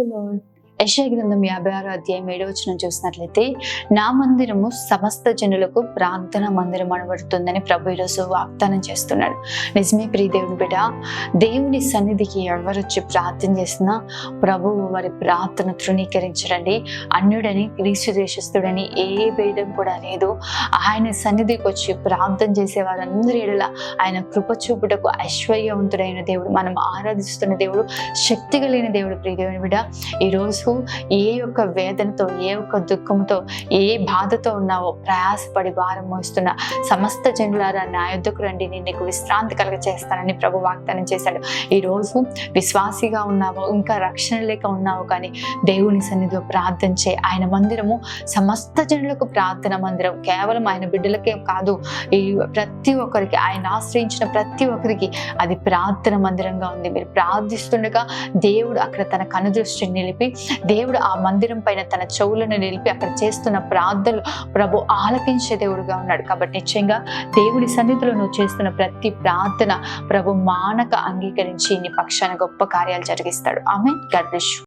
The lord. యెషయా గ్రంథం 56 అధ్యాయం 7వ వచనం చూసినట్లయితే, నా మందిరము సమస్త జనులకు ప్రార్థన మందిరం అనబడుతుందని ప్రభు ఈరోజు వాగ్దానం చేస్తున్నాడు. నిజమే ప్రియ దేవుని బిడ్డ, దేవుని సన్నిధికి ఎవరొచ్చి ప్రార్థన చేసినా ప్రభువు వారి ప్రార్థన తృణీకరించడండి. అన్యుడని గ్రీసు దేశస్థుడని ఏ భేదం కూడా లేదు. ఆయన సన్నిధికి వచ్చి ప్రార్థన చేసే వారందరి ఎడల ఆయన కృప చూపుటకు ఐశ్వర్యవంతుడైన దేవుడు, మనం ఆరాధిస్తున్న దేవుడు, శక్తి కలిగిన దేవుడు. ప్రియ దేవుని బిడ్డ, ఈరోజు ఏ ఒక్క వేదనతో, ఏ ఒక్క దుఃఖంతో, ఏ బాధతో ఉన్నావో, ప్రయాసపడి భారం మోస్తున్న సమస్త జనులారా నా యొద్దకు రండి, నేను నీకు విశ్రాంతి కలుగ చేస్తానని ప్రభు వాగ్దానం చేశాడు. ఈరోజు విశ్వాసిగా ఉన్నావో, ఇంకా రక్షణ లేక ఉన్నావో, కానీ దేవుని సన్నిధిలో ప్రార్థన చేయి. ఆయన మందిరము సమస్త జనులకు ప్రార్థన మందిరం. కేవలం ఆయన బిడ్డలకే కాదు, ఈ ప్రతి ఒక్కరికి, ఆయన ఆశ్రయించిన ప్రతి ఒక్కరికి అది ప్రార్థన మందిరంగా ఉంది. మీరు ప్రార్థిస్తుండగా దేవుడు అక్కడ తన కనుదృష్టిని నిలిపి, దేవుడు ఆ మందిరం పైన తన చెవులను నిలిపి అక్కడ చేస్తున్న ప్రార్థనలు ప్రభు ఆలకించే దేవుడుగా ఉన్నాడు. కాబట్టి నిశ్చయంగా దేవుడి సన్నిధిలో నువ్వు చేస్తున్న ప్రతి ప్రార్థన ప్రభు మానక అంగీకరించి నీ పక్షాన గొప్ప కార్యాలు జరిగిస్తాడు. ఆమేన్. God bless you.